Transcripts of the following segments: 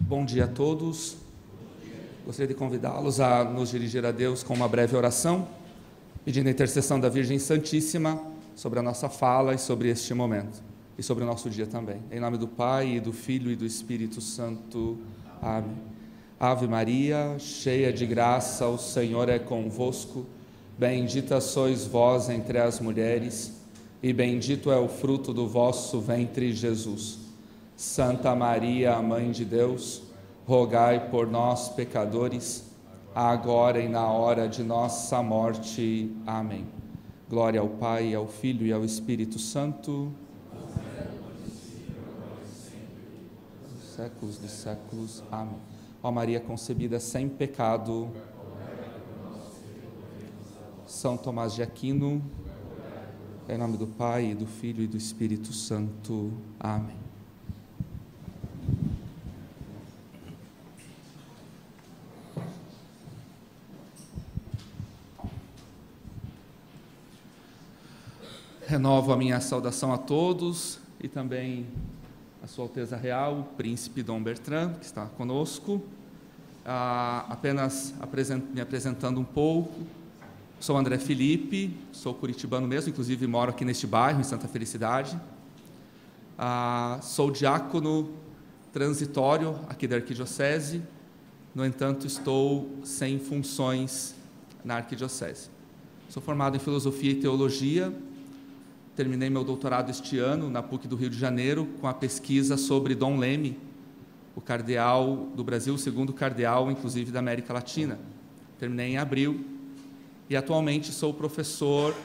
Bom dia a todos. Gostaria de convidá-los a nos dirigir a Deus com uma breve oração, pedindo a intercessão da Virgem Santíssima sobre a nossa fala e sobre este momento, e sobre o nosso dia também. Em nome do Pai, e do Filho e do Espírito Santo. Amém. Ave Maria, cheia de graça, o Senhor é convosco. Bendita sois vós entre as mulheres, e bendito é o fruto do vosso ventre, Jesus. Santa Maria, Mãe de Deus, rogai por nós, pecadores, agora e na hora de nossa morte. Amém. Glória ao Pai, ao Filho e ao Espírito Santo. Dos séculos dos séculos. Amém. Ó Maria concebida sem pecado, São Tomás de Aquino, em nome do Pai, e do Filho e do Espírito Santo. Amém. Renovo a minha saudação a todos e também a Sua Alteza Real, o Príncipe Dom Bertrand, que está conosco. Apenas me apresentando um pouco, sou André Felipe, sou curitibano mesmo, inclusive moro aqui neste bairro, em Santa Felicidade. Sou diácono transitório aqui da Arquidiocese, no entanto estou sem funções na Arquidiocese. Sou formado em Filosofia e Teologia. Terminei meu doutorado este ano na PUC do Rio de Janeiro com a pesquisa sobre Dom Leme, o cardeal do Brasil, o segundo cardeal, inclusive, da América Latina. Terminei em abril e atualmente sou professor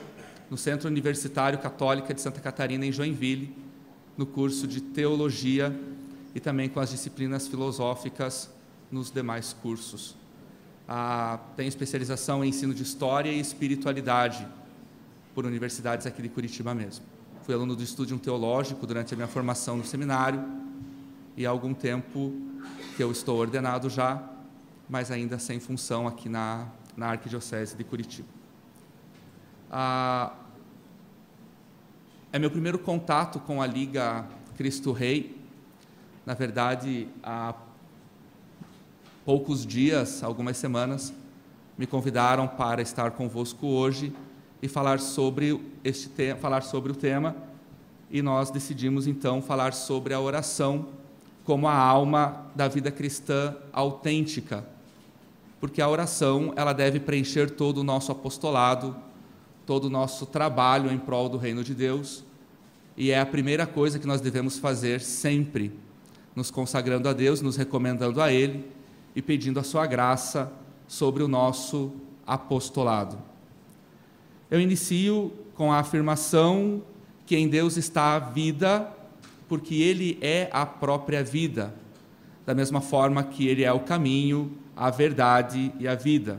no Centro Universitário Católica de Santa Catarina, em Joinville, no curso de Teologia e também com as disciplinas filosóficas nos demais cursos. Tenho especialização em ensino de História e Espiritualidade, por universidades aqui de Curitiba mesmo. Fui aluno do Estúdio Teológico durante a minha formação no seminário e há algum tempo que eu estou ordenado já, mas ainda sem função aqui na Arquidiocese de Curitiba. É meu primeiro contato com a Liga Cristo Rei. Na verdade, há poucos dias, algumas semanas, me convidaram para estar convosco hoje e falar sobre o tema, e nós decidimos então falar sobre a oração como a alma da vida cristã autêntica, porque a oração ela deve preencher todo o nosso apostolado, todo o nosso trabalho em prol do reino de Deus, e é a primeira coisa que nós devemos fazer sempre, nos consagrando a Deus, nos recomendando a Ele e pedindo a sua graça sobre o nosso apostolado. Eu inicio com a afirmação que em Deus está a vida, porque Ele é a própria vida, da mesma forma que Ele é o caminho, a verdade e a vida.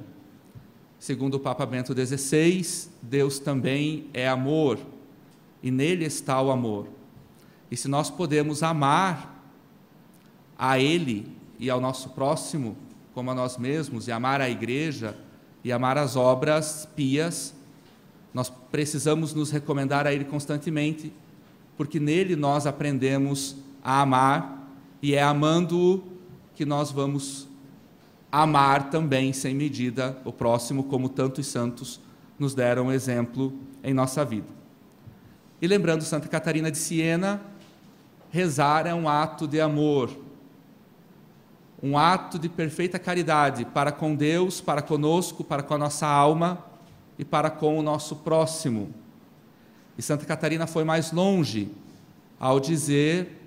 Segundo o Papa Bento XVI, Deus também é amor, e nele está o amor. E se nós podemos amar a Ele e ao nosso próximo como a nós mesmos, e amar a Igreja e amar as obras pias, nós precisamos nos recomendar a Ele constantemente, porque nele nós aprendemos a amar, e é amando-o que nós vamos amar também, sem medida, o próximo, como tantos santos nos deram exemplo em nossa vida. E lembrando Santa Catarina de Siena, rezar é um ato de amor, um ato de perfeita caridade para com Deus, para conosco, para com a nossa alma, e para com o nosso próximo. E Santa Catarina foi mais longe ao dizer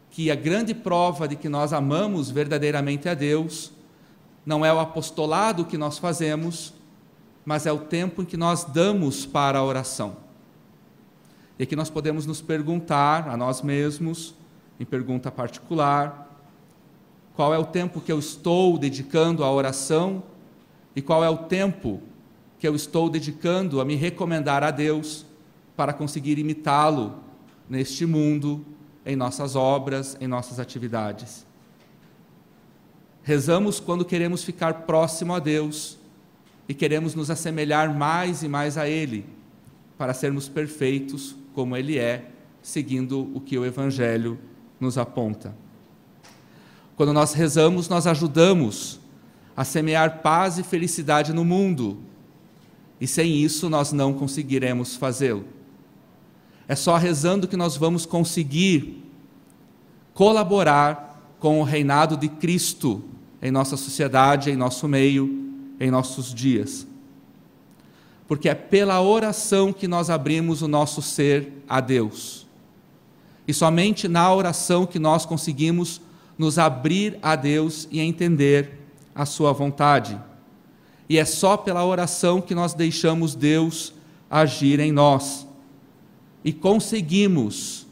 que a grande prova de que nós amamos verdadeiramente a Deus não é o apostolado que nós fazemos, mas é o tempo em que nós damos para a oração. E aqui nós podemos nos perguntar a nós mesmos, em pergunta particular, qual é o tempo que eu estou dedicando à oração e qual é o tempo que eu estou dedicando a me recomendar a Deus para conseguir imitá-lo neste mundo, em nossas obras, em nossas atividades. Rezamos quando queremos ficar próximo a Deus e queremos nos assemelhar mais e mais a Ele, para sermos perfeitos como Ele é, seguindo o que o Evangelho nos aponta. Quando nós rezamos, nós ajudamos a semear paz e felicidade no mundo. E sem isso nós não conseguiremos fazê-lo. É só rezando que nós vamos conseguir colaborar com o reinado de Cristo em nossa sociedade, em nosso meio, em nossos dias. Porque é pela oração que nós abrimos o nosso ser a Deus. E somente na oração que nós conseguimos nos abrir a Deus e entender a sua vontade. E é só pela oração que nós deixamos Deus agir em nós. E conseguimos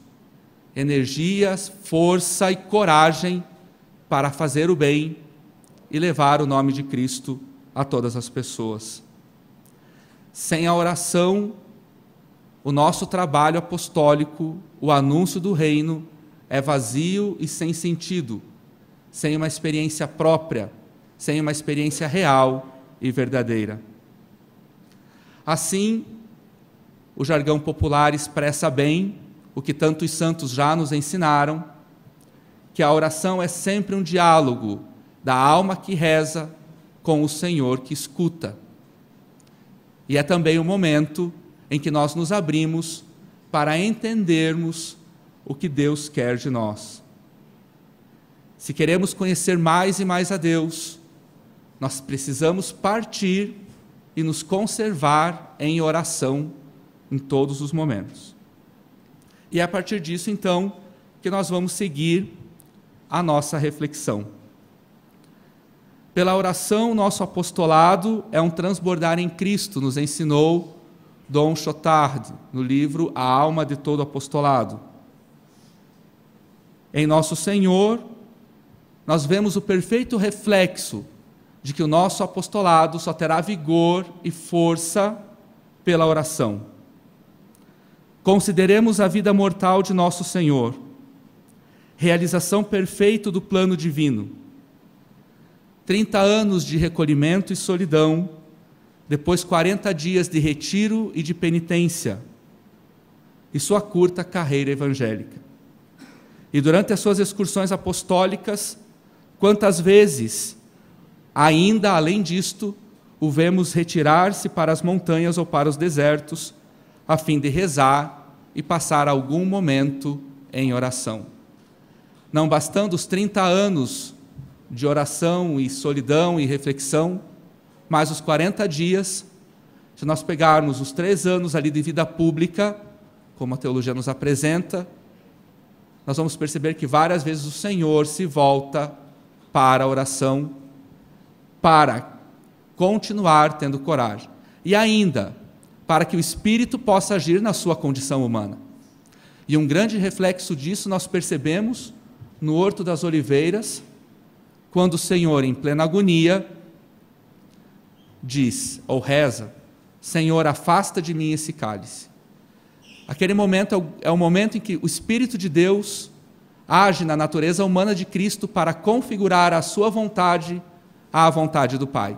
energias, força e coragem para fazer o bem e levar o nome de Cristo a todas as pessoas. Sem a oração, o nosso trabalho apostólico, o anúncio do reino, é vazio e sem sentido, sem uma experiência própria, sem uma experiência real e verdadeira. Assim, o jargão popular expressa bem o que tantos santos já nos ensinaram, que a oração é sempre um diálogo da alma que reza com o Senhor que escuta. E é também o momento em que nós nos abrimos para entendermos o que Deus quer de nós. Se queremos conhecer mais e mais a Deus, nós precisamos partir e nos conservar em oração em todos os momentos. E é a partir disso, então, que nós vamos seguir a nossa reflexão. Pela oração, nosso apostolado é um transbordar em Cristo, nos ensinou Dom Chotard, no livro A Alma de Todo Apostolado. Em Nosso Senhor, nós vemos o perfeito reflexo de que o nosso apostolado só terá vigor e força pela oração. Consideremos a vida mortal de Nosso Senhor, realização perfeita do plano divino. 30 anos de recolhimento e solidão, depois 40 dias de retiro e de penitência, e sua curta carreira evangélica. E durante as suas excursões apostólicas, quantas vezes, ainda além disto, o vemos retirar-se para as montanhas ou para os desertos, a fim de rezar e passar algum momento em oração. Não bastando os 30 anos de oração e solidão e reflexão, mais os 40 dias, se nós pegarmos os 3 anos ali de vida pública, como a teologia nos apresenta, nós vamos perceber que várias vezes o Senhor se volta para a oração, para continuar tendo coragem. E ainda, para que o Espírito possa agir na sua condição humana. E um grande reflexo disso nós percebemos no Horto das Oliveiras, quando o Senhor, em plena agonia, diz, ou reza, Senhor, afasta de mim esse cálice. Aquele momento é o momento em que o Espírito de Deus age na natureza humana de Cristo para configurar a sua vontade à vontade do Pai.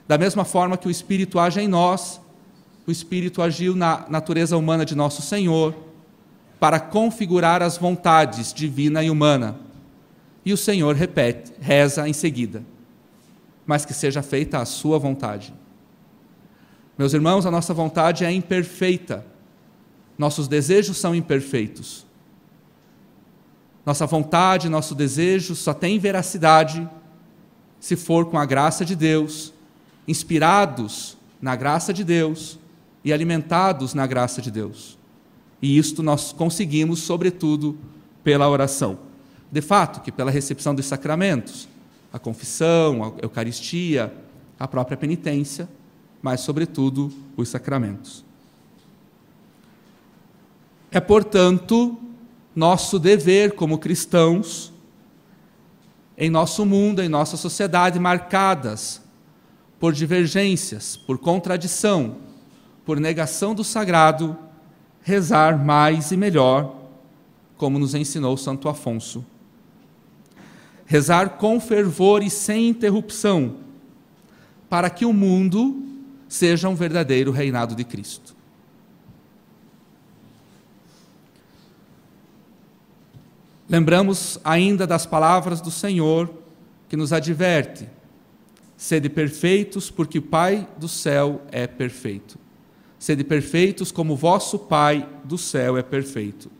Da mesma forma que o Espírito age em nós, o Espírito agiu na natureza humana de nosso Senhor para configurar as vontades divina e humana. E o Senhor reza em seguida, mas que seja feita a sua vontade. Meus irmãos, a nossa vontade é imperfeita, nossos desejos são imperfeitos. Nossa vontade, nosso desejo só tem veracidade se for com a graça de Deus, inspirados na graça de Deus e alimentados na graça de Deus. E isto nós conseguimos, sobretudo, pela oração. De fato, que pela recepção dos sacramentos, a confissão, a Eucaristia, a própria penitência, mas, sobretudo, os sacramentos. É, portanto, nosso dever como cristãos, em nosso mundo, em nossa sociedade, marcadas por divergências, por contradição, por negação do sagrado, rezar mais e melhor, como nos ensinou Santo Afonso. Rezar com fervor e sem interrupção, para que o mundo seja um verdadeiro reinado de Cristo. Lembramos ainda das palavras do Senhor que nos adverte: sede perfeitos, porque o Pai do céu é perfeito. Sede perfeitos como o vosso Pai do céu é perfeito.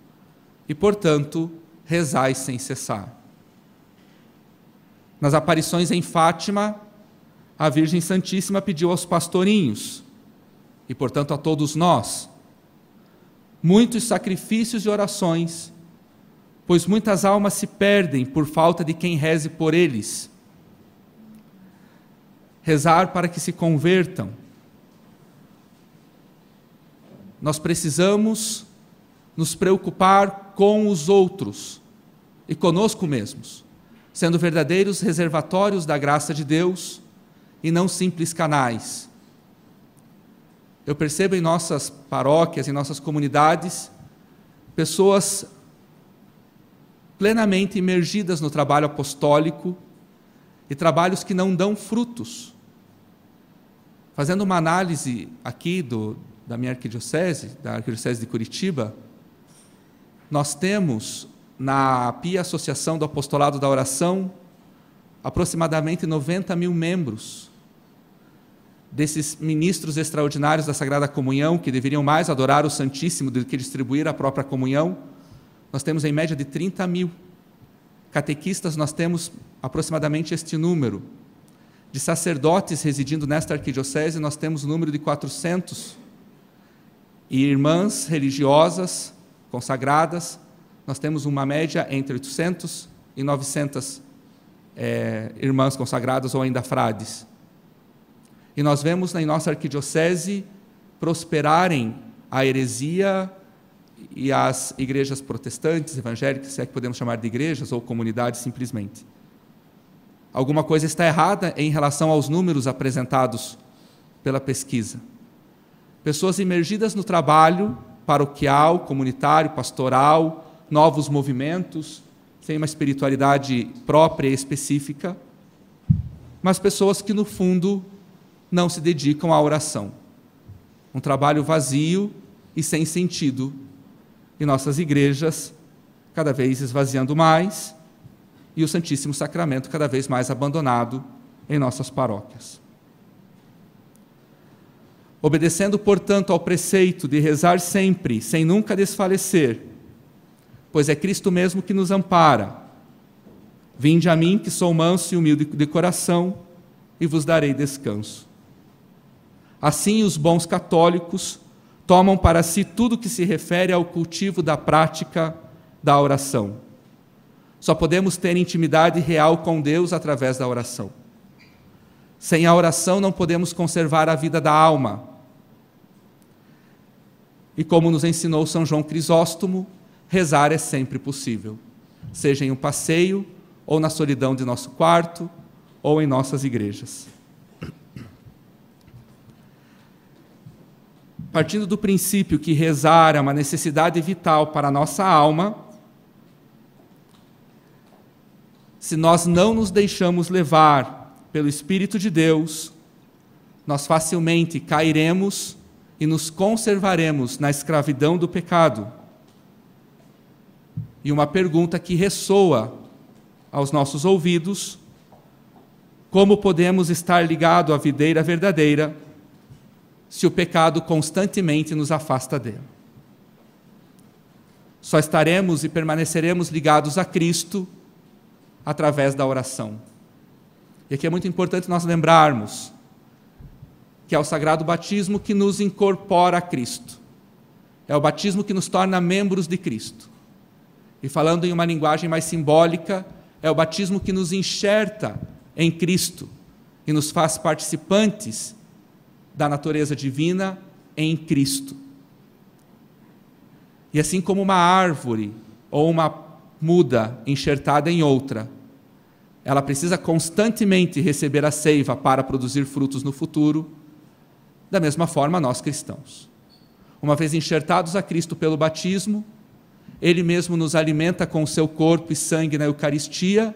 E, portanto, rezai sem cessar. Nas aparições em Fátima, a Virgem Santíssima pediu aos pastorinhos, e, portanto, a todos nós, muitos sacrifícios e orações, pois muitas almas se perdem por falta de quem reze por eles. Rezar para que se convertam. Nós precisamos nos preocupar com os outros e conosco mesmos, sendo verdadeiros reservatórios da graça de Deus e não simples canais. Eu percebo em nossas paróquias, em nossas comunidades, pessoas plenamente imergidas no trabalho apostólico e trabalhos que não dão frutos. Fazendo uma análise aqui da minha arquidiocese, da Arquidiocese de Curitiba, nós temos na Pia Associação do Apostolado da Oração aproximadamente 90 mil membros. Desses ministros extraordinários da Sagrada Comunhão, que deveriam mais adorar o Santíssimo do que distribuir a própria comunhão, nós temos em média de 30 mil. Catequistas, nós temos aproximadamente este número. De sacerdotes residindo nesta arquidiocese, nós temos o número de 400. E irmãs religiosas, consagradas, nós temos uma média entre 800 e 900 irmãs consagradas ou ainda frades. E nós vemos na nossa arquidiocese prosperarem a heresia e as igrejas protestantes, evangélicas, se é que podemos chamar de igrejas ou comunidades simplesmente. Alguma coisa está errada em relação aos números apresentados pela pesquisa. Pessoas imergidas no trabalho paroquial, comunitário, pastoral, novos movimentos, sem uma espiritualidade própria e específica, mas pessoas que, no fundo, não se dedicam à oração. Um trabalho vazio e sem sentido, e nossas igrejas cada vez esvaziando mais, e o Santíssimo Sacramento cada vez mais abandonado em nossas paróquias. Obedecendo, portanto, ao preceito de rezar sempre, sem nunca desfalecer, pois é Cristo mesmo que nos ampara. Vinde a mim, que sou manso e humilde de coração, e vos darei descanso. Assim, os bons católicos tomam para si tudo que se refere ao cultivo da prática da oração. Só podemos ter intimidade real com Deus através da oração. Sem a oração não podemos conservar a vida da alma. E como nos ensinou São João Crisóstomo, rezar é sempre possível, seja em um passeio, ou na solidão de nosso quarto, ou em nossas igrejas. Partindo do princípio que rezar é uma necessidade vital para a nossa alma, se nós não nos deixamos levar pelo Espírito de Deus, nós facilmente cairemos e nos conservaremos na escravidão do pecado. E uma pergunta que ressoa aos nossos ouvidos: como podemos estar ligados à videira verdadeira se o pecado constantemente nos afasta dele? Só estaremos e permaneceremos ligados a Cristo através da oração. E aqui é muito importante nós lembrarmos que é o sagrado batismo que nos incorpora a Cristo. É o batismo que nos torna membros de Cristo. E falando em uma linguagem mais simbólica, é o batismo que nos enxerta em Cristo e nos faz participantes da natureza divina em Cristo. E assim como uma árvore ou uma muda enxertada em outra, ela precisa constantemente receber a seiva para produzir frutos no futuro, da mesma forma nós cristãos. Uma vez enxertados a Cristo pelo batismo, Ele mesmo nos alimenta com o seu corpo e sangue na Eucaristia,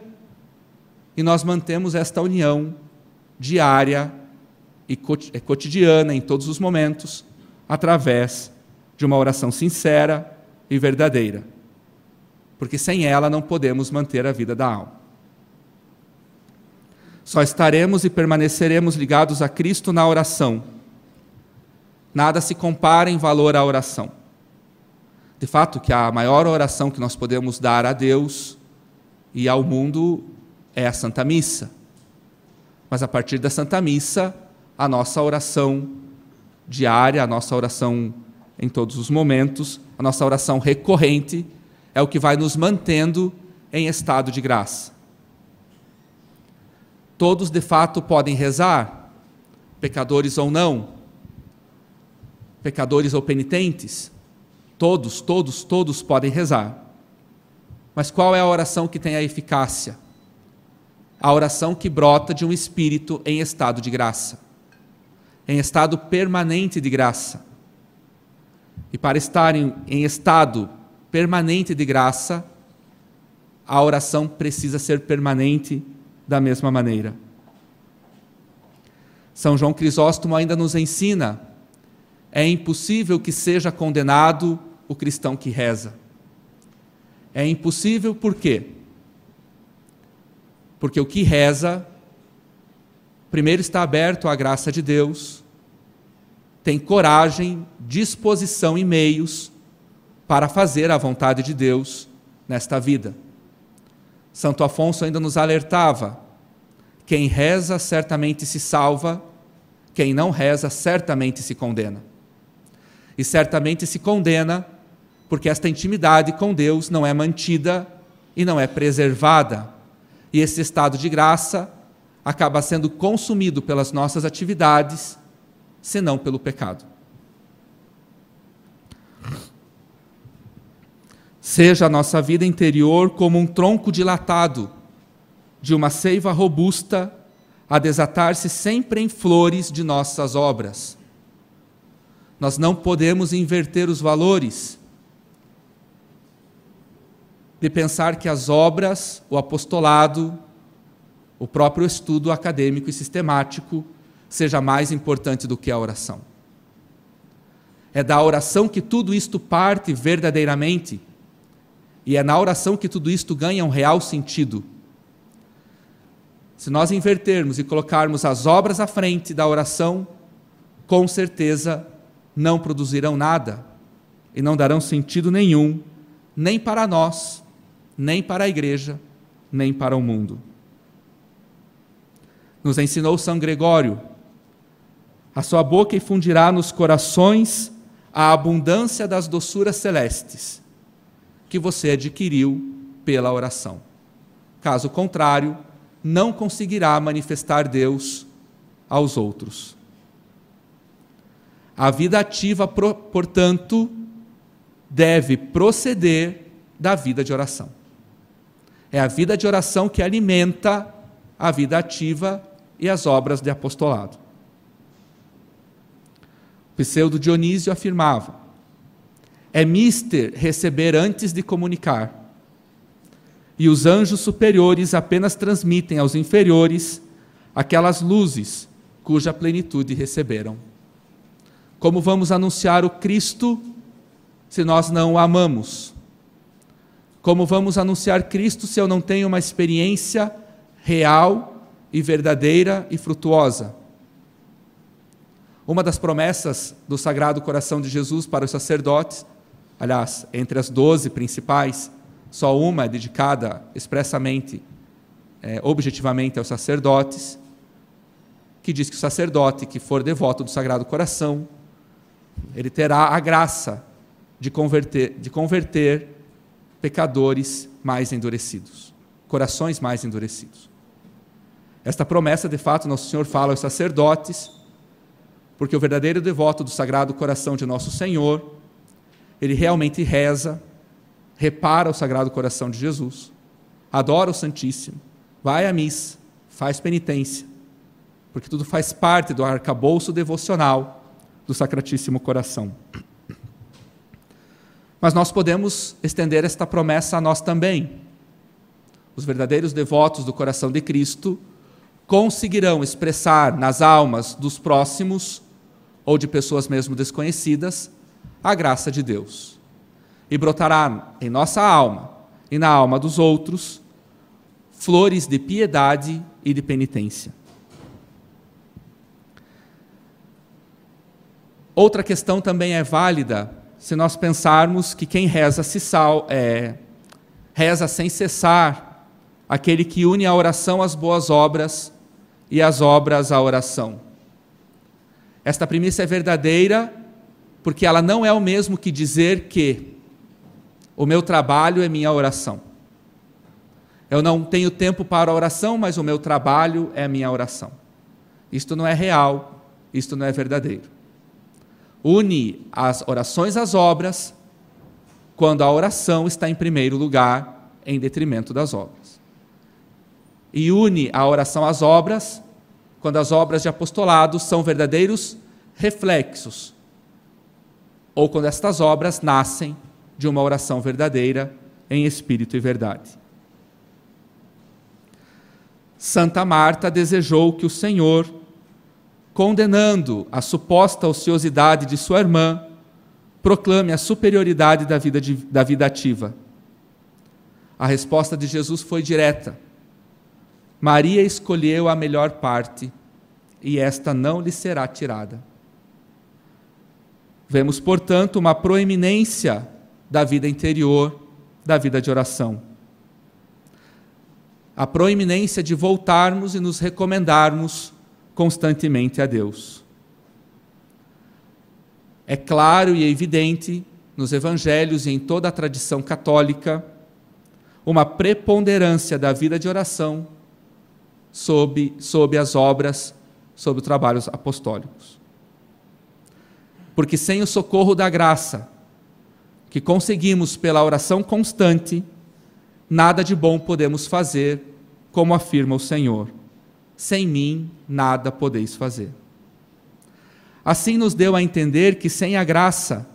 e nós mantemos esta união diária e cotidiana em todos os momentos, através de uma oração sincera e verdadeira. porque sem ela não podemos manter a vida da alma. Só estaremos e permaneceremos ligados a Cristo na oração. Nada se compara em valor à oração. De fato, que a maior oração que nós podemos dar a Deus e ao mundo é a Santa Missa. Mas a partir da Santa Missa, a nossa oração diária, a nossa oração em todos os momentos, a nossa oração recorrente, é o que vai nos mantendo em estado de graça. Todos, de fato, podem rezar, pecadores ou não, pecadores ou penitentes, todos podem rezar. Mas qual é a oração que tem a eficácia? A oração que brota de um espírito em estado de graça, em estado permanente de graça. E para estar em estado permanente de graça, a oração precisa ser permanente da mesma maneira. São João Crisóstomo ainda nos ensina: é impossível que seja condenado o cristão que reza. É impossível por quê? Porque o que reza, primeiro está aberto à graça de Deus, tem coragem, disposição e meios para fazer a vontade de Deus nesta vida. Santo Afonso ainda nos alertava: quem reza certamente se salva, quem não reza certamente se condena. E certamente se condena porque esta intimidade com Deus não é mantida e não é preservada. E esse estado de graça acaba sendo consumido pelas nossas atividades, senão pelo pecado. Seja a nossa vida interior como um tronco dilatado de uma seiva robusta a desatar-se sempre em flores de nossas obras. Nós não podemos inverter os valores de pensar que as obras, o apostolado, o próprio estudo acadêmico e sistemático seja mais importante do que a oração. É da oração que tudo isto parte verdadeiramente, e é na oração que tudo isto ganha um real sentido. Se nós invertermos e colocarmos as obras à frente da oração, com certeza não produzirão nada e não darão sentido nenhum, nem para nós, nem para a igreja, nem para o mundo. Nos ensinou São Gregório: a sua boca infundirá nos corações a abundância das doçuras celestes que você adquiriu pela oração. Caso contrário, não conseguirá manifestar Deus aos outros. A vida ativa, portanto, deve proceder da vida de oração. É a vida de oração que alimenta a vida ativa e as obras de apostolado. Pseudo Dionísio afirmava: é mister receber antes de comunicar, e os anjos superiores apenas transmitem aos inferiores aquelas luzes cuja plenitude receberam. Como vamos anunciar o Cristo se nós não o amamos? Como vamos anunciar Cristo se eu não tenho uma experiência real e verdadeira e frutuosa? Uma das promessas do Sagrado Coração de Jesus para os sacerdotes, aliás, entre as 12 principais, só uma é dedicada expressamente, objetivamente aos sacerdotes, que diz que o sacerdote que for devoto do Sagrado Coração, ele terá a graça de converter pecadores mais endurecidos, corações mais endurecidos. Esta promessa, de fato, Nosso Senhor fala aos sacerdotes, porque o verdadeiro devoto do Sagrado Coração de Nosso Senhor, ele realmente reza, repara o Sagrado Coração de Jesus, adora o Santíssimo, vai à missa, faz penitência, porque tudo faz parte do arcabouço devocional do Sacratíssimo Coração. Mas nós podemos estender esta promessa a nós também. Os verdadeiros devotos do coração de Cristo conseguirão expressar nas almas dos próximos, ou de pessoas mesmo desconhecidas, a graça de Deus. E brotará em nossa alma, e na alma dos outros flores de piedade e de penitência. Outra questão também é válida se nós pensarmos que quem reza reza sem cessar, aquele que une a oração às boas obras e as obras à oração. Esta premissa é verdadeira porque ela não é o mesmo que dizer que o meu trabalho é minha oração. Eu não tenho tempo para a oração, mas o meu trabalho é a minha oração. Isto não é real, isto não é verdadeiro. Une as orações às obras quando a oração está em primeiro lugar, em detrimento das obras. E une a oração às obras quando as obras de apostolado são verdadeiros reflexos, ou quando estas obras nascem de uma oração verdadeira em espírito e verdade. Santa Marta desejou que o Senhor, condenando a suposta ociosidade de sua irmã, proclame a superioridade da vida ativa. A resposta de Jesus foi direta. Maria escolheu a melhor parte, e esta não lhe será tirada. Vemos, portanto, uma proeminência da vida interior, da vida de oração. A proeminência de voltarmos e nos recomendarmos constantemente a Deus. É claro e evidente nos evangelhos e em toda a tradição católica uma preponderância da vida de oração sob as obras, sob os trabalhos apostólicos. Porque sem o socorro da graça que conseguimos pela oração constante, nada de bom podemos fazer, como afirma o Senhor. Sem mim, nada podeis fazer. Assim nos deu a entender que sem a graça,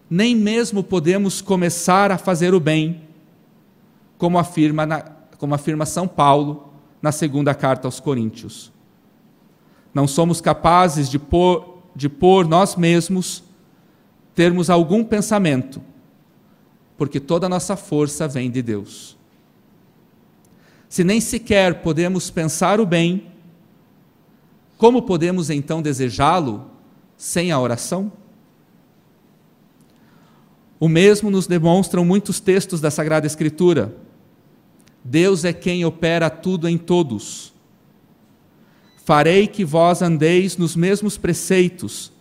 nem mesmo podemos começar a fazer o bem, como afirma São Paulo na segunda carta aos Coríntios. Não somos capazes de por nós mesmos termos algum pensamento, porque toda a nossa força vem de Deus. Se nem sequer podemos pensar o bem, como podemos então desejá-lo sem a oração? O mesmo nos demonstram muitos textos da Sagrada Escritura. Deus é quem opera tudo em todos. Farei que vós andeis nos mesmos preceitos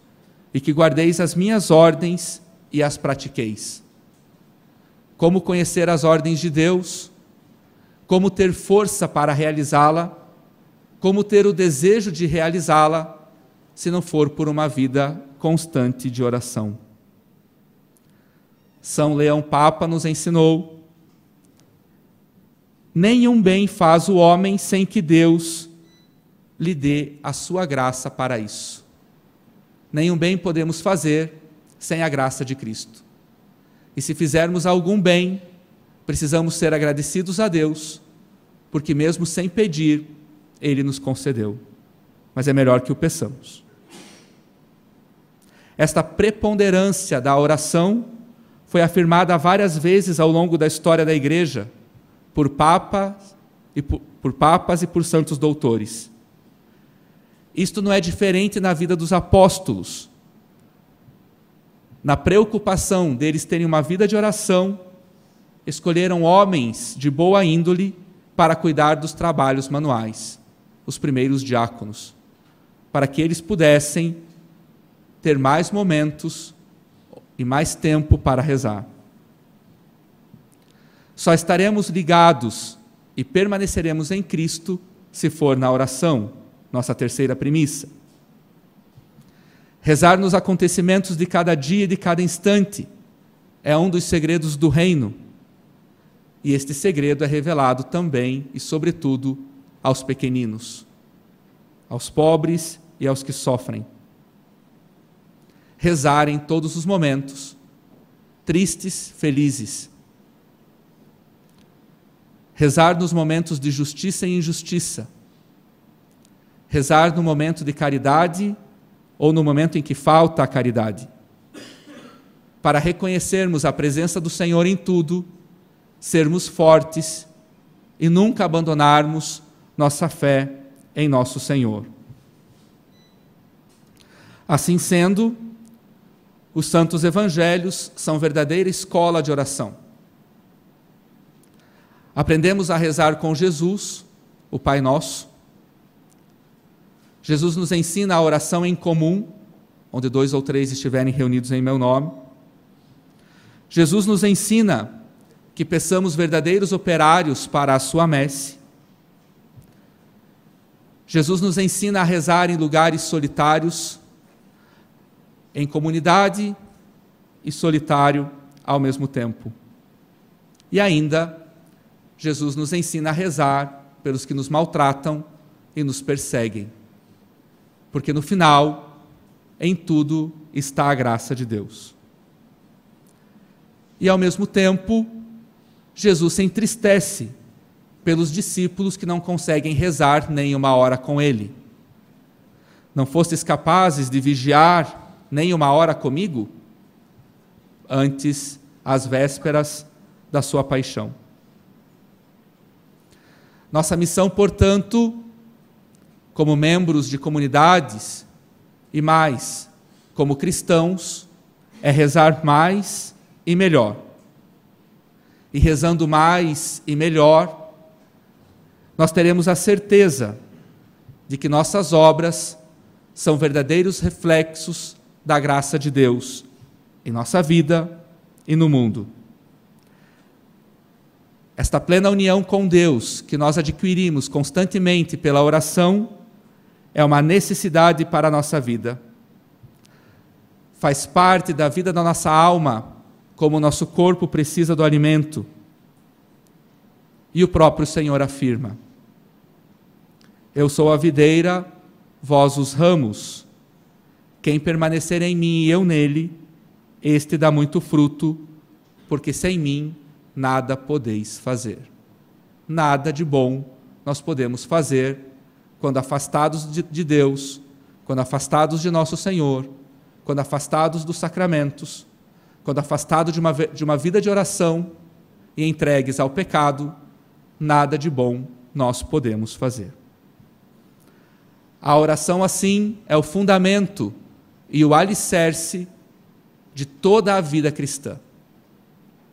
e que guardeis as minhas ordens e as pratiqueis. Como conhecer as ordens de Deus? Como ter força para realizá-la? Como ter o desejo de realizá-la, se não for por uma vida constante de oração? São Leão Papa nos ensinou: nenhum bem faz o homem sem que Deus lhe dê a sua graça para isso. Nenhum bem podemos fazer sem a graça de Cristo. E se fizermos algum bem, precisamos ser agradecidos a Deus, porque mesmo sem pedir, Ele nos concedeu. Mas é melhor que o peçamos. Esta preponderância da oração foi afirmada várias vezes ao longo da história da Igreja, por papas e por santos doutores. Isto não é diferente na vida dos apóstolos. Na preocupação deles terem uma vida de oração, escolheram homens de boa índole para cuidar dos trabalhos manuais, os primeiros diáconos, para que eles pudessem ter mais momentos e mais tempo para rezar. Só estaremos ligados e permaneceremos em Cristo se for na oração, nossa terceira premissa. Rezar nos acontecimentos de cada dia e de cada instante é um dos segredos do reino. E este segredo é revelado também e, sobretudo, aos pequeninos, aos pobres e aos que sofrem. Rezar em todos os momentos, tristes, felizes. Rezar nos momentos de justiça e injustiça. Rezar no momento de caridade ou no momento em que falta a caridade. Para reconhecermos a presença do Senhor em tudo, sermos fortes e nunca abandonarmos nossa fé em nosso Senhor. Assim sendo, os santos evangelhos são verdadeira escola de oração. Aprendemos a rezar com Jesus, o Pai Nosso. Jesus nos ensina a oração em comum, onde 2 ou 3 estiverem reunidos em meu nome. Jesus nos ensina que peçamos verdadeiros operários para a sua messe. Jesus nos ensina a rezar em lugares solitários, em comunidade e solitário ao mesmo tempo. E ainda, Jesus nos ensina a rezar pelos que nos maltratam e nos perseguem. Porque no final, em tudo está a graça de Deus. E ao mesmo tempo, Jesus se entristece pelos discípulos que não conseguem rezar nem uma hora com Ele. Não fostes capazes de vigiar nem uma hora comigo? Antes, às vésperas da sua paixão. Nossa missão, portanto, como membros de comunidades e mais, como cristãos, é rezar mais e melhor. E rezando mais e melhor, nós teremos a certeza de que nossas obras são verdadeiros reflexos da graça de Deus em nossa vida e no mundo. Esta plena união com Deus que nós adquirimos constantemente pela oração é uma necessidade para a nossa vida. Faz parte da vida da nossa alma, como o nosso corpo precisa do alimento. E o próprio Senhor afirma: eu sou a videira, vós os ramos. Quem permanecer em mim e eu nele, este dá muito fruto, porque sem mim nada podeis fazer. Nada de bom nós podemos fazer quando afastados de Deus, quando afastados de nosso Senhor, quando afastados dos sacramentos, quando afastados de uma vida de oração e entregues ao pecado, nada de bom nós podemos fazer. A oração, assim, é o fundamento e o alicerce de toda a vida cristã.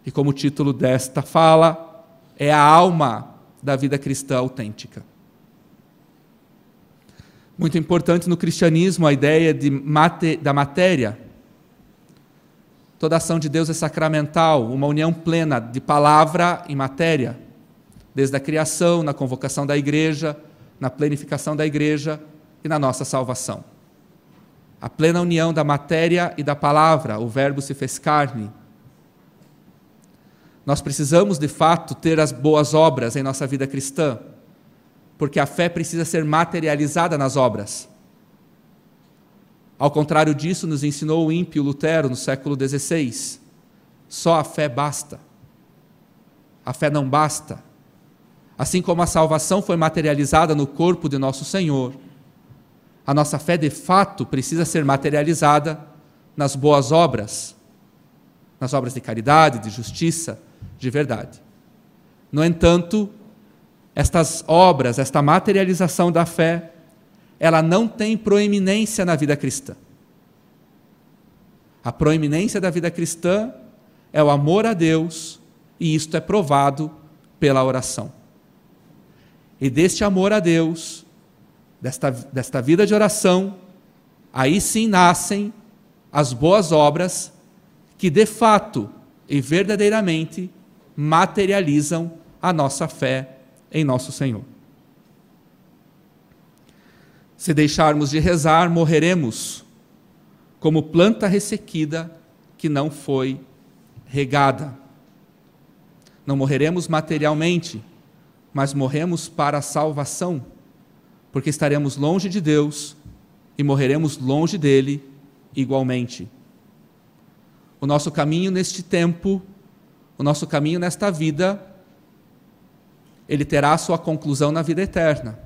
E como o título desta fala, é a alma da vida cristã autêntica. Muito importante no cristianismo a ideia da matéria. Toda ação de Deus é sacramental, uma união plena de palavra e matéria, desde a criação, na convocação da igreja, na plenificação da igreja e na nossa salvação. A plena união da matéria e da palavra, o Verbo se fez carne. Nós precisamos, de fato, ter as boas obras em nossa vida cristã, porque a fé precisa ser materializada nas obras. Ao contrário disso, nos ensinou o ímpio Lutero no século XVI. Só a fé basta. A fé não basta. Assim como a salvação foi materializada no corpo de nosso Senhor, a nossa fé, de fato, precisa ser materializada nas boas obras, nas obras de caridade, de justiça, de verdade. No entanto, estas obras, esta materialização da fé, ela não tem proeminência na vida cristã. A proeminência da vida cristã é o amor a Deus, e isto é provado pela oração. E deste amor a Deus, desta vida de oração, aí sim nascem as boas obras que de fato e verdadeiramente materializam a nossa fé em nosso Senhor. Se deixarmos de rezar, morreremos como planta ressequida que não foi regada. Não morreremos materialmente, mas morremos para a salvação, porque estaremos longe de Deus e morreremos longe dele igualmente. O nosso caminho neste tempo, o nosso caminho nesta vida, ele terá sua conclusão na vida eterna.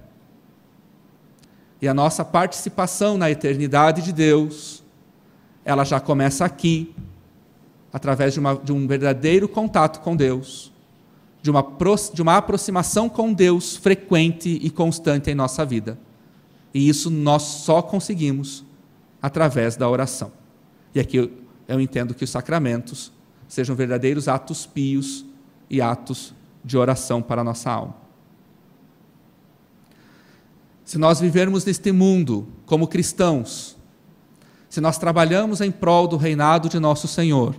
E a nossa participação na eternidade de Deus, ela já começa aqui, através de um verdadeiro contato com Deus, de uma aproximação com Deus frequente e constante em nossa vida. E isso nós só conseguimos através da oração. E aqui eu entendo que os sacramentos sejam verdadeiros atos pios e atos de oração para a nossa alma. Se nós vivermos neste mundo como cristãos, se nós trabalhamos em prol do reinado de nosso Senhor,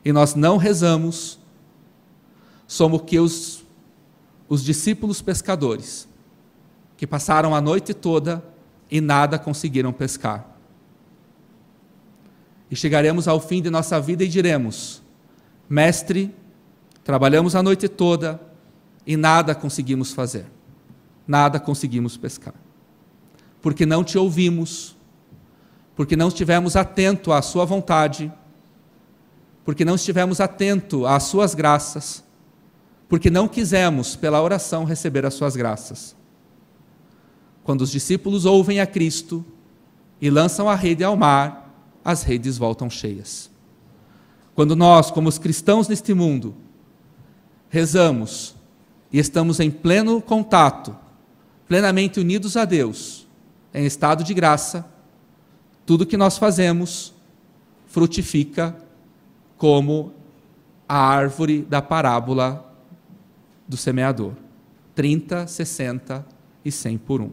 e nós não rezamos, somos que os discípulos pescadores, que passaram a noite toda e nada conseguiram pescar. E chegaremos ao fim de nossa vida e diremos: Mestre, trabalhamos a noite toda e nada conseguimos fazer, nada conseguimos pescar, porque não te ouvimos, porque não estivemos atentos à sua vontade, porque não estivemos atentos às suas graças, porque não quisemos, pela oração, receber as suas graças. Quando os discípulos ouvem a Cristo e lançam a rede ao mar, as redes voltam cheias. Quando nós, como os cristãos neste mundo, rezamos e estamos em pleno contato, plenamente unidos a Deus, em estado de graça, tudo que nós fazemos frutifica como a árvore da parábola do semeador. 30, 60 e 100 por 1.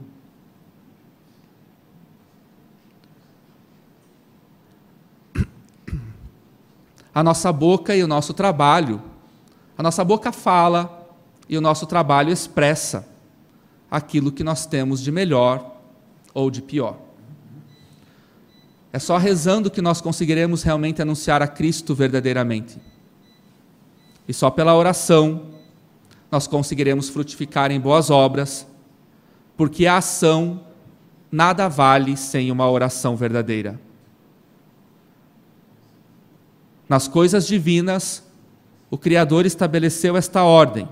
A nossa boca e o nosso trabalho, a nossa boca fala e o nosso trabalho expressa aquilo que nós temos de melhor ou de pior. É só rezando que nós conseguiremos realmente anunciar a Cristo verdadeiramente. E só pela oração nós conseguiremos frutificar em boas obras, porque a ação nada vale sem uma oração verdadeira. Nas coisas divinas, o Criador estabeleceu esta ordem.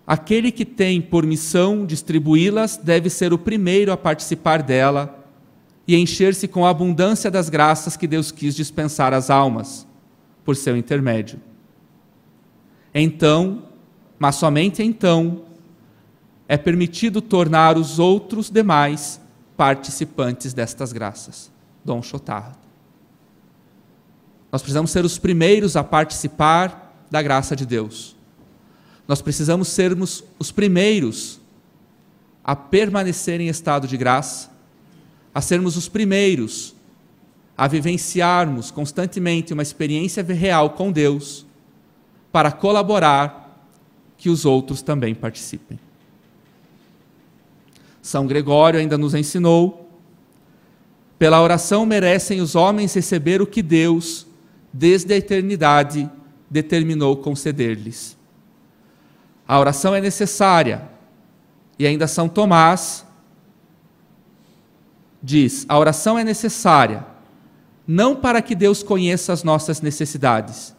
Aquele que tem por missão distribuí-las deve ser o primeiro a participar dela e encher-se com a abundância das graças que Deus quis dispensar às almas, por seu intermédio. Então, mas somente então, é permitido tornar os outros demais participantes destas graças. Dom Chotard. Nós precisamos ser os primeiros a participar da graça de Deus. Nós precisamos sermos os primeiros a permanecer em estado de graça, a sermos os primeiros a vivenciarmos constantemente uma experiência real com Deus, para colaborar que os outros também participem. São Gregório ainda nos ensinou: pela oração merecem os homens receber o que Deus, desde a eternidade, determinou conceder-lhes. A oração é necessária, e ainda São Tomás diz: a oração é necessária, não para que Deus conheça as nossas necessidades,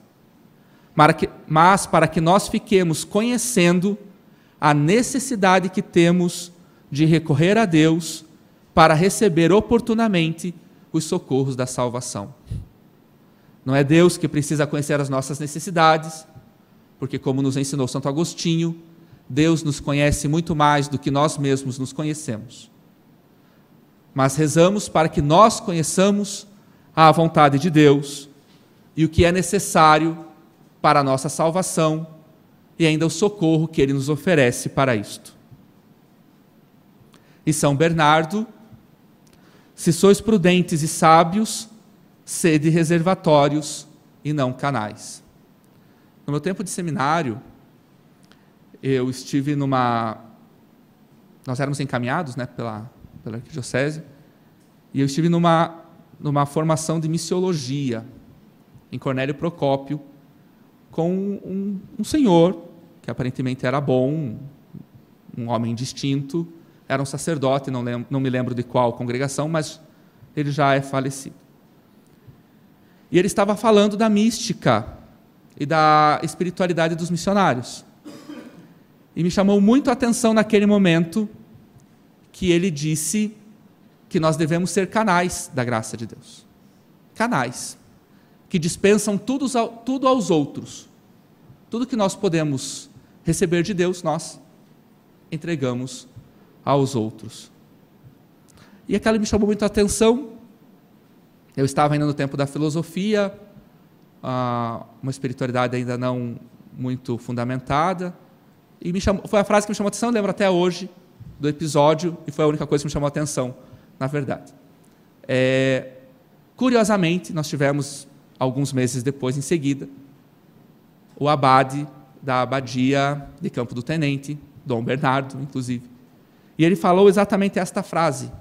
mas para que nós fiquemos conhecendo a necessidade que temos de recorrer a Deus para receber oportunamente os socorros da salvação. Não é Deus que precisa conhecer as nossas necessidades, porque, como nos ensinou Santo Agostinho, Deus nos conhece muito mais do que nós mesmos nos conhecemos. Mas rezamos para que nós conheçamos a vontade de Deus e o que é necessário para a nossa salvação e ainda o socorro que Ele nos oferece para isto. E São Bernardo: se sois prudentes e sábios, sede reservatórios e não canais. No meu tempo de seminário, eu estive nós éramos encaminhados, pela arquidiocese, e eu estive numa formação de missiologia em Cornélio Procópio, com um senhor, que aparentemente era bom, um homem distinto, era um sacerdote, não me lembro de qual congregação, mas ele já é falecido. E ele estava falando da mística e da espiritualidade dos missionários. E me chamou muito a atenção naquele momento que ele disse que nós devemos ser canais da graça de Deus. Canais que dispensam tudo aos outros, Tudo que nós podemos receber de Deus, nós entregamos aos outros. E aquela me chamou muito a atenção. Eu estava ainda no tempo da filosofia, uma espiritualidade ainda não muito fundamentada, e foi a frase que me chamou a atenção, eu lembro até hoje do episódio, e foi a única coisa que me chamou a atenção, na verdade. Curiosamente, nós tivemos, alguns meses depois, em seguida, o abade da abadia de Campo do Tenente, Dom Bernardo, inclusive, e ele falou exatamente esta frase,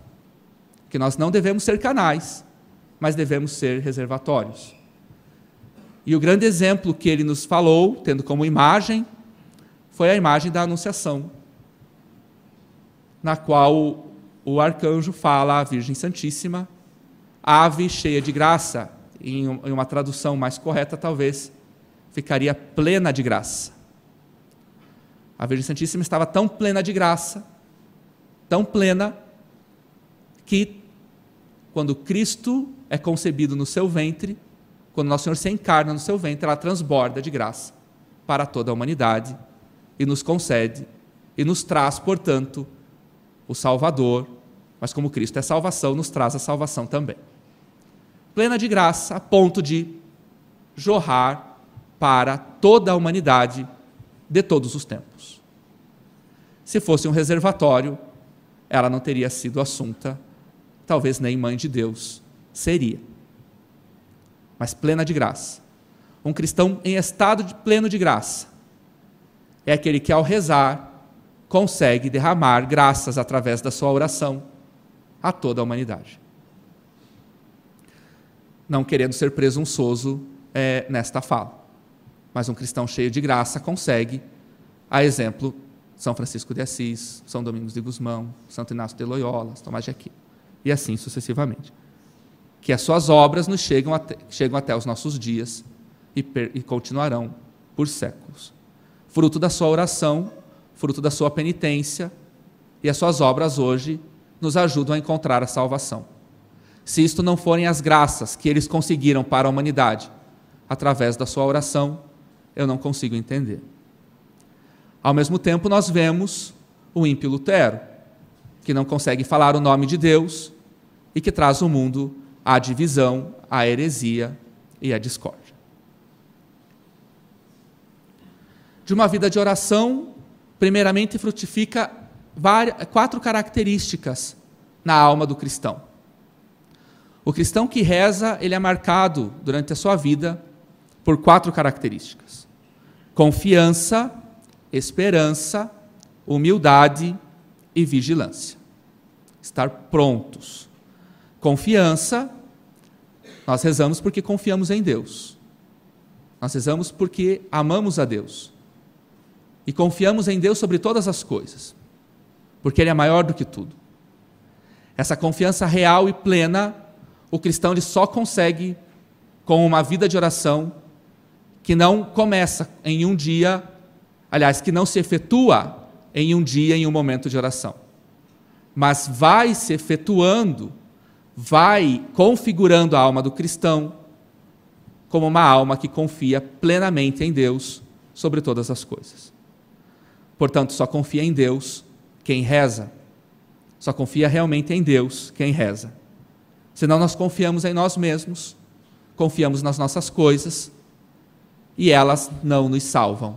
que nós não devemos ser canais, mas devemos ser reservatórios. E o grande exemplo que ele nos falou, tendo como imagem, foi a imagem da Anunciação, na qual o arcanjo fala à Virgem Santíssima, ave cheia de graça, em uma tradução mais correta, talvez, ficaria plena de graça. A Virgem Santíssima estava tão plena de graça, tão plena, que quando Cristo é concebido no seu ventre, quando Nosso Senhor se encarna no seu ventre, ela transborda de graça para toda a humanidade e nos concede e nos traz, portanto, o Salvador, mas como Cristo é salvação, nos traz a salvação também. Plena de graça, a ponto de jorrar para toda a humanidade de todos os tempos. Se fosse um reservatório, ela não teria sido assunta, talvez nem mãe de Deus seria. Mas plena de graça. Um cristão em estado de pleno de graça é aquele que, ao rezar, consegue derramar graças através da sua oração a toda a humanidade. Não querendo ser presunçoso nesta fala, mas um cristão cheio de graça consegue, a exemplo de São Francisco de Assis, São Domingos de Gusmão, Santo Inácio de Loyola, Tomás de Aquino, e assim sucessivamente. Que as suas obras nos chegam até os nossos dias e continuarão por séculos. Fruto da sua oração, fruto da sua penitência, e as suas obras hoje nos ajudam a encontrar a salvação. Se isto não forem as graças que eles conseguiram para a humanidade, através da sua oração, eu não consigo entender. Ao mesmo tempo, nós vemos o ímpio Lutero, que não consegue falar o nome de Deus e que traz ao mundo a divisão, a heresia e a discórdia. De uma vida de oração, primeiramente frutifica 4 características na alma do cristão. O cristão que reza, ele é marcado durante a sua vida por 4 características: confiança, esperança, humildade e vigilância. Estar prontos. Confiança, nós rezamos porque confiamos em Deus. Nós rezamos porque amamos a Deus. E confiamos em Deus sobre todas as coisas, porque Ele é maior do que tudo. Essa confiança real e plena, o cristão ele só consegue com uma vida de oração que não começa em um dia, aliás, que não se efetua em um dia, em um momento de oração, mas vai se efetuando, vai configurando a alma do cristão como uma alma que confia plenamente em Deus sobre todas as coisas. Portanto, só confia em Deus quem reza. Só confia realmente em Deus quem reza. Senão nós confiamos em nós mesmos, confiamos nas nossas coisas, e elas não nos salvam.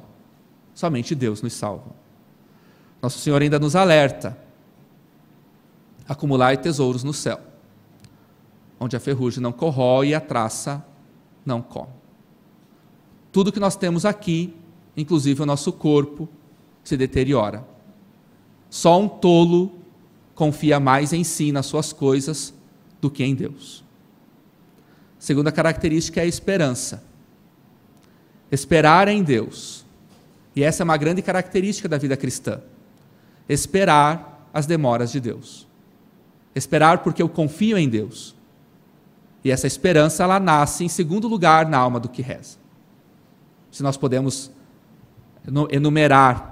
Somente Deus nos salva. Nosso Senhor ainda nos alerta: acumulai tesouros no céu, onde a ferrugem não corrói e a traça não come. Tudo que nós temos aqui, inclusive o nosso corpo, se deteriora. Só um tolo confia mais em si, nas suas coisas, do que em Deus. Segunda característica é a esperança. Esperar em Deus. E essa é uma grande característica da vida cristã. Esperar as demoras de Deus. Esperar porque eu confio em Deus. E essa esperança, ela nasce em segundo lugar na alma do que reza. Se nós podemos enumerar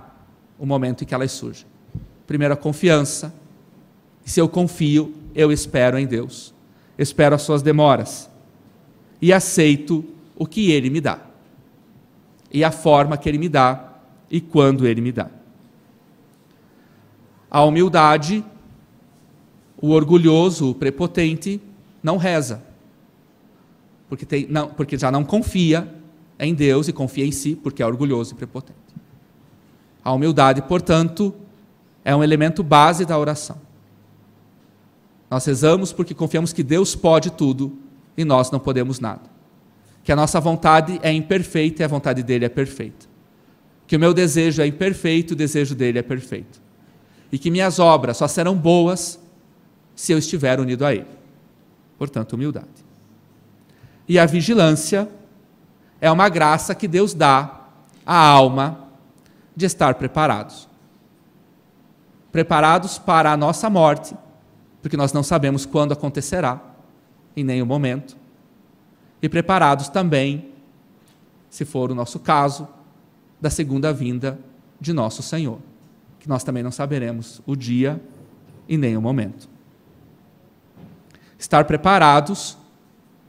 o momento em que elas surgem. Primeiro, a confiança. E se eu confio, eu espero em Deus. Espero as suas demoras. E aceito o que Ele me dá. e a forma que Ele me dá e quando Ele me dá. A humildade, o orgulhoso, o prepotente, não reza, porque já não confia em Deus e confia em si, porque é orgulhoso e prepotente. A humildade, portanto, é um elemento base da oração. Nós rezamos porque confiamos que Deus pode tudo e nós não podemos nada. Que a nossa vontade é imperfeita e a vontade dele é perfeita. Que o meu desejo é imperfeito e o desejo dele é perfeito. E que minhas obras só serão boas se eu estiver unido a ele. Portanto, humildade. E a vigilância é uma graça que Deus dá à alma de estar preparados. Preparados para a nossa morte, porque nós não sabemos quando acontecerá, em nenhum momento. E preparados também, se for o nosso caso, da segunda vinda de nosso Senhor, que nós também não saberemos o dia e nem o momento. Estar preparados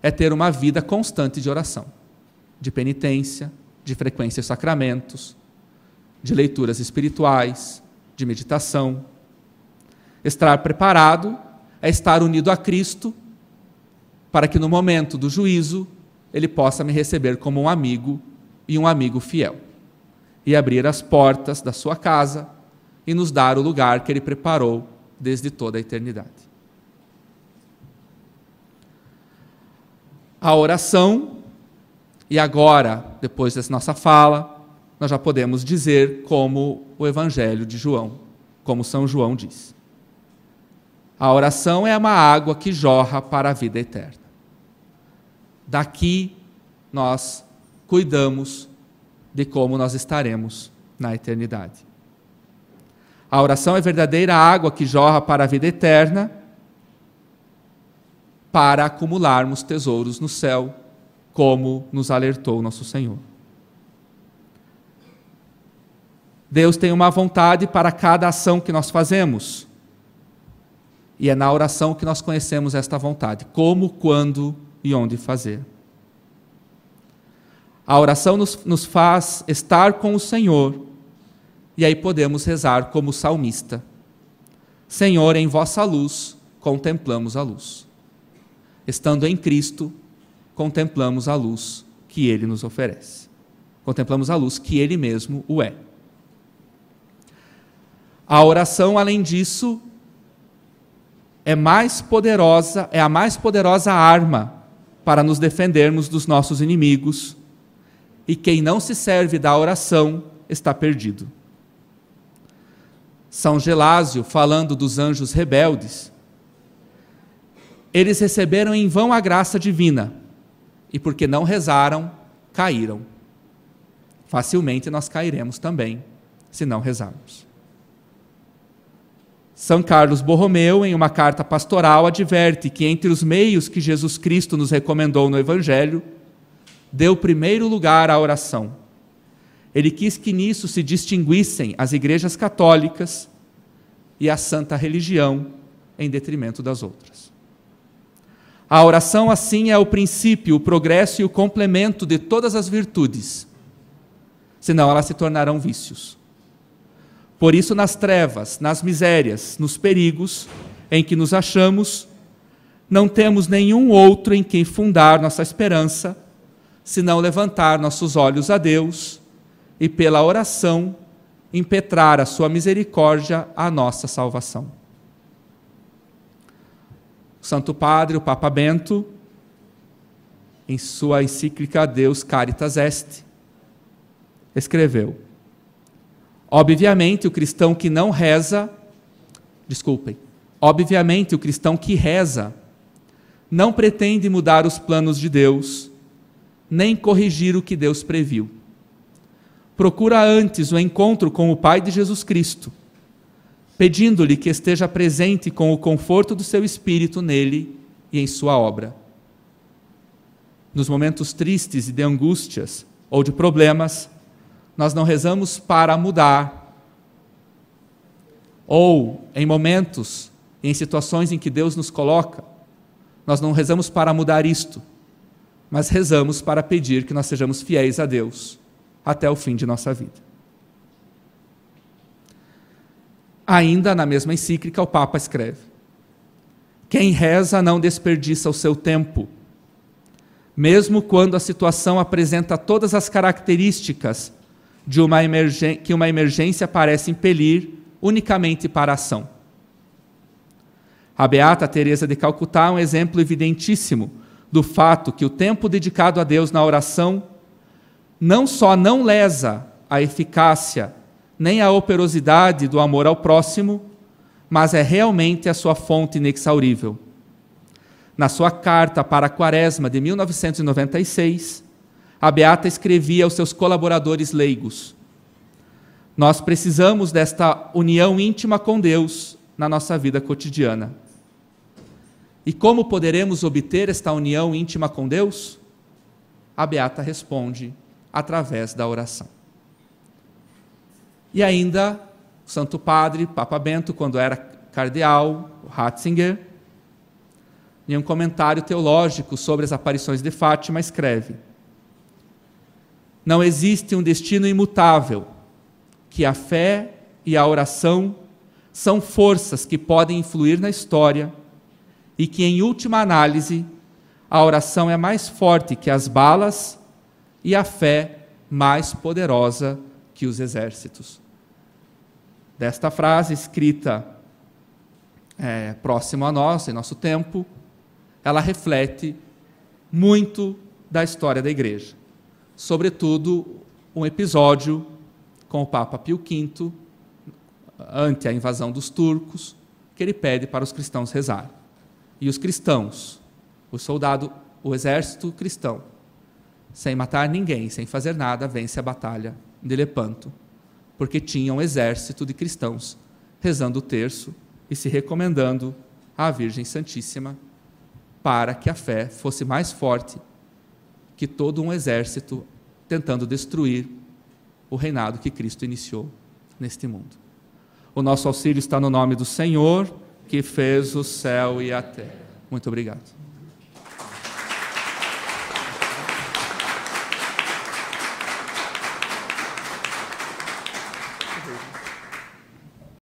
é ter uma vida constante de oração, de penitência, de frequência aos sacramentos, de leituras espirituais, de meditação. Estar preparado é estar unido a Cristo, para que no momento do juízo Ele possa me receber como um amigo e um amigo fiel, e abrir as portas da sua casa e nos dar o lugar que Ele preparou desde toda a eternidade. A oração, e agora, depois dessa nossa fala, nós já podemos dizer como o Evangelho de João, como São João diz. A oração é uma água que jorra para a vida eterna. Daqui nós cuidamos de como nós estaremos na eternidade. A oração é verdadeira água que jorra para a vida eterna, para acumularmos tesouros no céu, como nos alertou nosso Senhor. Deus tem uma vontade para cada ação que nós fazemos. E é na oração que nós conhecemos esta vontade. Como, quando e onde fazer. A oração nos faz estar com o Senhor. E aí podemos rezar como o salmista. Senhor, em vossa luz, contemplamos a luz. Estando em Cristo, contemplamos a luz que Ele nos oferece. Contemplamos a luz que Ele mesmo o é. A oração, além disso, é a mais poderosa arma para nos defendermos dos nossos inimigos, e quem não se serve da oração está perdido. São Gelásio, falando dos anjos rebeldes, eles receberam em vão a graça divina, e porque não rezaram, caíram. Facilmente nós cairemos também, se não rezarmos. São Carlos Borromeu, em uma carta pastoral, adverte que entre os meios que Jesus Cristo nos recomendou no Evangelho, deu primeiro lugar à oração. Ele quis que nisso se distinguissem as igrejas católicas e a santa religião em detrimento das outras. A oração, assim, é o princípio, o progresso e o complemento de todas as virtudes, senão elas se tornarão vícios. Por isso, nas trevas, nas misérias, nos perigos em que nos achamos, não temos nenhum outro em quem fundar nossa esperança, senão levantar nossos olhos a Deus e, pela oração, impetrar a sua misericórdia à nossa salvação. O Santo Padre, o Papa Bento, em sua encíclica Deus Caritas Est, escreveu: obviamente o cristão que reza não pretende mudar os planos de Deus, nem corrigir o que Deus previu. Procura antes o encontro com o Pai de Jesus Cristo, pedindo-lhe que esteja presente com o conforto do seu Espírito nele e em sua obra. Nos momentos tristes e de angústias ou de problemas, nós não rezamos para mudar. Ou, em momentos, em situações em que Deus nos coloca, nós não rezamos para mudar isto, mas rezamos para pedir que nós sejamos fiéis a Deus até o fim de nossa vida. Ainda na mesma encíclica, o Papa escreve: quem reza não desperdiça o seu tempo, mesmo quando a situação apresenta todas as características de que uma emergência parece impelir unicamente para a ação. A beata Teresa de Calcutá é um exemplo evidentíssimo do fato que o tempo dedicado a Deus na oração não só não lesa a eficácia nem a operosidade do amor ao próximo, mas é realmente a sua fonte inexaurível. Na sua carta para a Quaresma de 1996, a beata escrevia aos seus colaboradores leigos: nós precisamos desta união íntima com Deus na nossa vida cotidiana. E como poderemos obter esta união íntima com Deus? A beata responde: através da oração. E ainda, o Santo Padre, Papa Bento, quando era cardeal, Ratzinger, em um comentário teológico sobre as aparições de Fátima, escreve: não existe um destino imutável, que a fé e a oração são forças que podem influir na história e que, em última análise, a oração é mais forte que as balas e a fé mais poderosa que os exércitos. Desta frase, escrita próximo a nós, em nosso tempo, ela reflete muito da história da Igreja. Sobretudo, um episódio com o Papa Pio V, ante a invasão dos turcos, que ele pede para os cristãos rezar. E os cristãos, o exército cristão, sem matar ninguém, sem fazer nada, vence a batalha de Lepanto, porque tinha um exército de cristãos rezando o terço e se recomendando à Virgem Santíssima para que a fé fosse mais forte que todo um exército tentando destruir o reinado que Cristo iniciou neste mundo. O nosso auxílio está no nome do Senhor, que fez o céu e a terra. Muito obrigado.